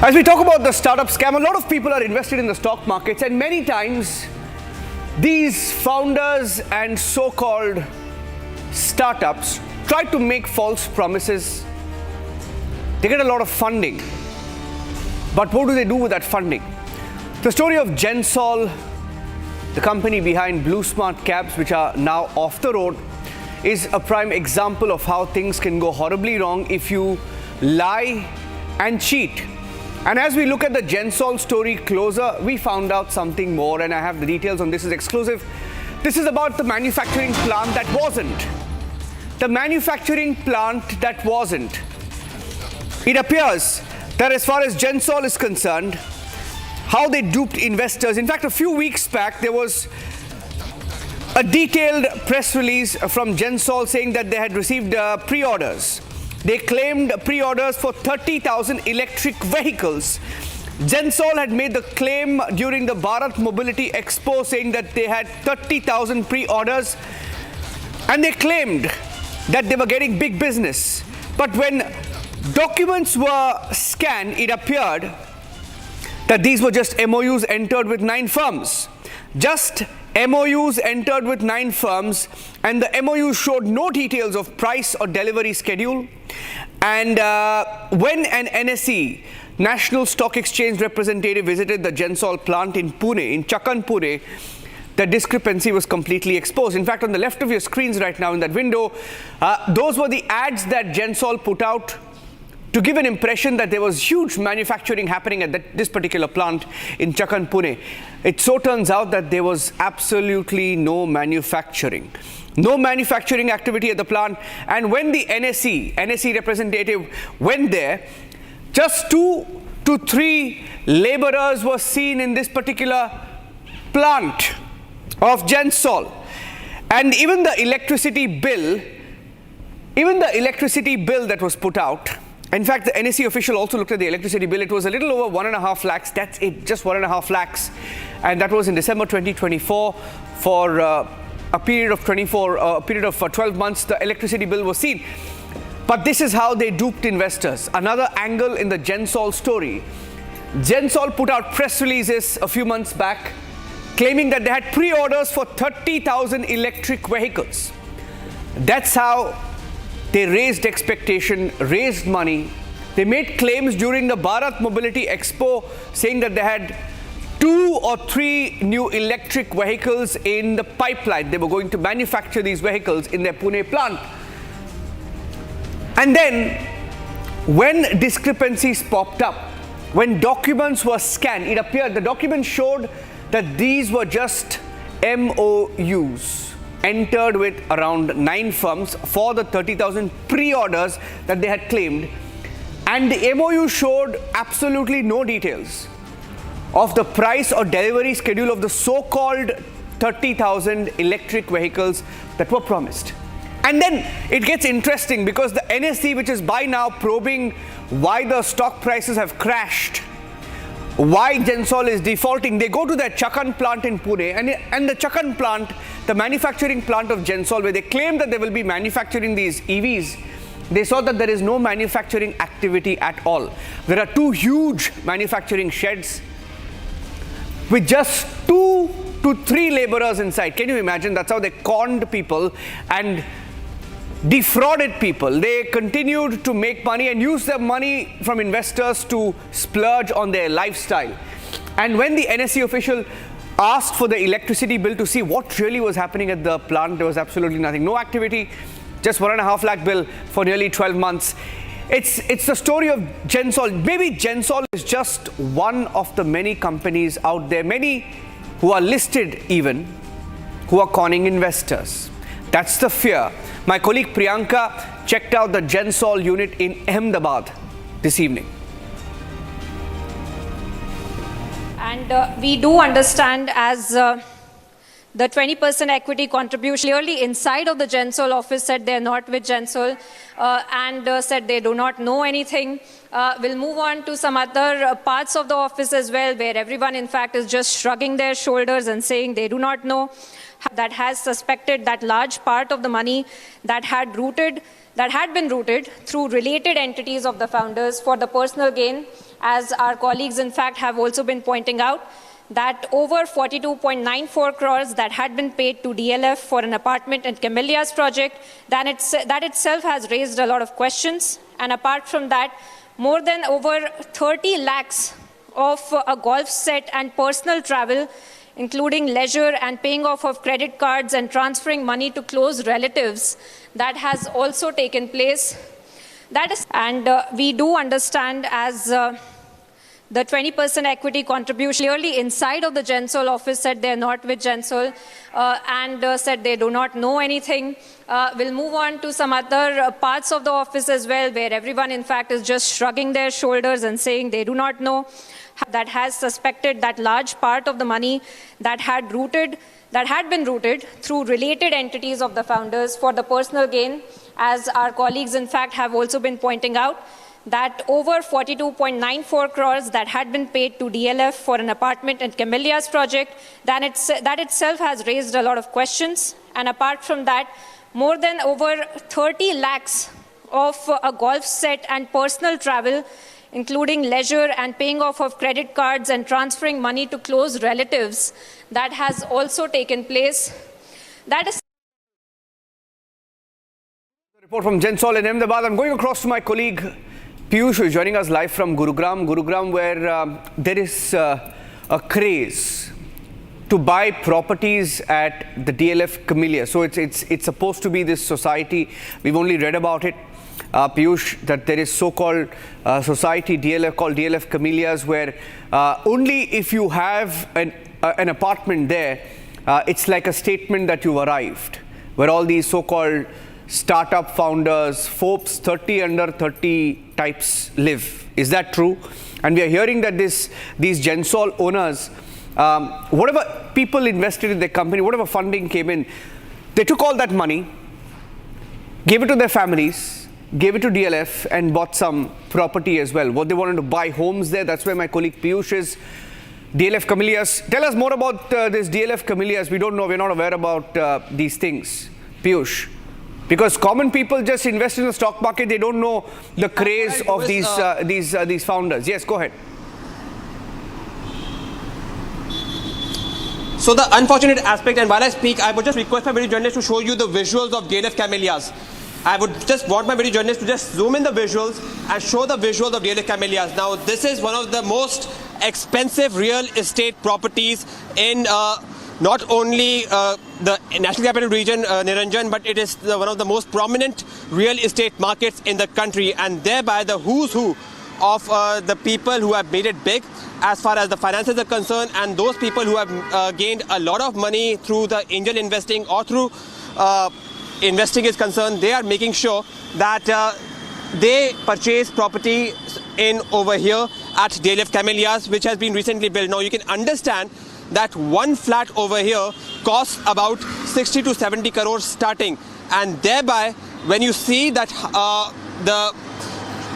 As we talk about the startup scam, a lot of people are invested in the stock markets, and many times these founders and so-called startups try to make false promises. They get a lot of funding. But what do they do with that funding? The story of Gensol, the company behind BluSmart cabs, which are now off the road, is a prime example of how things can go horribly wrong if you lie and cheat. And as we look at the Gensol story closer, we found out something more, and I have the details on this. Is exclusive. This is about the manufacturing plant that wasn't. The manufacturing plant that wasn't. It appears that as far as Gensol is concerned, how they duped investors. In fact, a few weeks back, there was a detailed press release from Gensol saying that they had received pre-orders. They claimed pre-orders for 30,000 electric vehicles. Gensol had made the claim during the Bharat Mobility Expo saying that they had 30,000 pre-orders, and they claimed that they were getting big business. But when documents were scanned, it appeared that these were just MoUs entered with 9 firms. Just MoUs entered with 9 firms, and the MoU showed no details of price or delivery schedule. And when an NSE, National Stock Exchange representative, visited the Gensol plant in Pune, in Chakan, Pune, the discrepancy was completely exposed. In fact, on the left of your screens right now in that window, those were the ads that Gensol put out to give an impression that there was huge manufacturing happening at this particular plant in Chakan, Pune. It so turns out that there was absolutely no manufacturing. No manufacturing activity at the plant. And when the NSE representative went there, just 2 to 3 laborers were seen in this particular plant of Gensol. And even the electricity bill that was put out, in fact, the NSE official also looked at the electricity bill. It was a little over 1.5 lakhs. That's it, just 1.5 lakhs. And that was in December 2024 for a period of 12 months. The electricity bill was seen. But this is how they duped investors. Another angle in the Gensol story. Gensol put out press releases a few months back claiming that they had pre-orders for 30,000 electric vehicles. That's how they raised expectation, raised money. They made claims during the Bharat Mobility Expo saying that they had 2 or 3 new electric vehicles in the pipeline. They were going to manufacture these vehicles in their Pune plant. And then, when discrepancies popped up, when documents were scanned, it appeared, the documents showed that these were just MoUs entered with around 9 firms for the 30,000 pre-orders that they had claimed. And the MoU showed absolutely no details of the price or delivery schedule of the so-called 30,000 electric vehicles that were promised. And then it gets interesting because the NSE, which is by now probing why the stock prices have crashed, why Gensol is defaulting, they go to their Chakan plant in Pune, and the Chakan plant, the manufacturing plant of Gensol, where they claim that they will be manufacturing these EVs, they saw that there is no manufacturing activity at all. There are 2 huge manufacturing sheds with just 2 to 3 laborers inside. Can you imagine? That's how they conned people and defrauded people. They continued to make money and use their money from investors to splurge on their lifestyle. And when the NSE official asked for the electricity bill to see what really was happening at the plant, there was absolutely nothing. No activity, just 1.5 lakh bill for nearly 12 months. It's the story of Gensol. Maybe Gensol is just one of the many companies out there, many who are listed even, who are conning investors. That's the fear. My colleague Priyanka checked out the Gensol unit in Ahmedabad this evening. And we do understand as the 20% equity contribution clearly inside of the Gensol office said they're not with Gensol and said they do not know anything. We'll move on to some other parts of the office as well, where everyone in fact is just shrugging their shoulders and saying they do not know. That has suspected that large part of the money that had been routed through related entities of the founders for the personal gain as our colleagues in fact have also been pointing out, that over 42.94 crores that had been paid to DLF for an apartment in Camellia's project, that itself has raised a lot of questions. And apart from that, more than over 30 lakhs of a golf set and personal travel, including leisure and paying off of credit cards and transferring money to close relatives, that has also taken place. We do understand as the 20% equity contribution clearly inside of the Gensol office said they're not with Gensol and said they do not know anything. We'll move on to some other parts of the office as well, where everyone in fact is just shrugging their shoulders and saying they do not know. That has suspected that large part of the money that had been routed through related entities of the founders for the personal gain, as our colleagues in fact have also been pointing out, that over 42.94 crores that had been paid to DLF for an apartment in Camellia's project, that itself has raised a lot of questions. And apart from that, more than over 30 lakhs of a golf set and personal travel, including leisure and paying off of credit cards and transferring money to close relatives, that has also taken place. That is Report from Gensol in Ahmedabad. I'm going across to my colleague Piyush, who is joining us live from Gurugram, where there is a craze to buy properties at the DLF Camellia. So it's supposed to be this society. We've only read about it, Piyush, that there is so-called society DLF called DLF Camellias, where only if you have an apartment there, it's like a statement that you've arrived, where all these so-called startup founders, Forbes 30 under 30 types live. Is that true? And we are hearing that these Gensol owners, whatever people invested in their company, whatever funding came in, they took all that money, gave it to their families, gave it to DLF, and bought some property as well. What they wanted to buy homes there. That's where my colleague Piyush is. DLF Camellias. Tell us more about this DLF Camellias. We don't know. We're not aware about these things, Piyush. Because common people just invest in the stock market. They don't know the craze of these founders. Yes, go ahead. So the unfortunate aspect, and while I speak, I would just request my video journalist to show you the visuals of DLF Camellias. I would just want my video journalist to just zoom in the visuals and show the visuals of DLF Camellias. Now, this is one of the most expensive real estate properties in not only the National Capital Region, Niranjan, but it is one of the most prominent real estate markets in the country, and thereby the who's who of the people who have made it big as far as the finances are concerned, and those people who have gained a lot of money through the angel investing or through investing is concerned. They are making sure that they purchase property in over here at DLF Camellias, which has been recently built. Now you can understand that one flat over here costs about 60 to 70 crores starting, and thereby when you see that the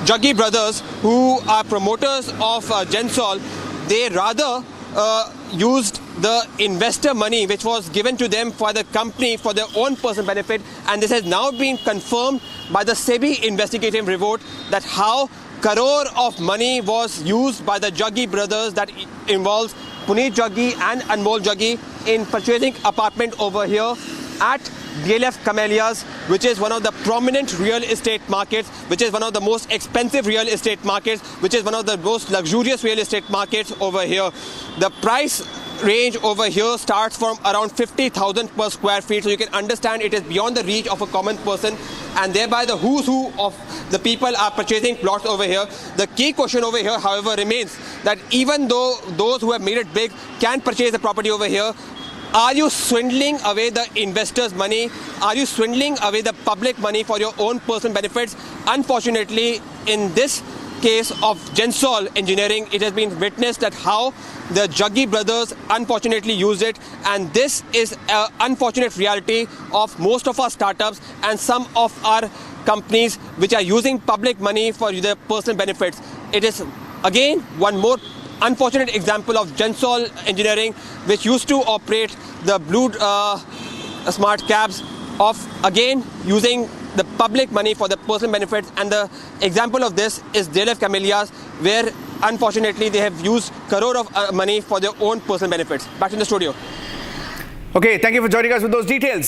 Jaggi brothers, who are promoters of Gensol, they rather used the investor money which was given to them for the company for their own personal benefit, and this has now been confirmed by the SEBI investigative report that how crore of money was used by the Jaggi brothers, that involves Puneet Jaggi and Anmol Jaggi, in purchasing apartment over here at DLF Camellias, which is one of the prominent real estate markets, which is one of the most expensive real estate markets, which is one of the most luxurious real estate markets over here. The price range over here starts from around 50,000 per square feet, so you can understand it is beyond the reach of a common person, and thereby the who's who of the people are purchasing plots over here. The key question over here, however, remains that even though those who have made it big can purchase the property over here, are you swindling away the investors' money? Are you swindling away the public money for your own personal benefits? Unfortunately, in this case of Gensol Engineering, it has been witnessed that how the Jaggi brothers unfortunately used it, and this is an unfortunate reality of most of our startups and some of our companies which are using public money for their personal benefits. It is again one more unfortunate example of Gensol Engineering, which used to operate the BluSmart cabs, of again using the public money for the personal benefits. And the example of this is DLF Camellias, where unfortunately, they have used crore of money for their own personal benefits. Back in the studio. Okay, thank you for joining us with those details.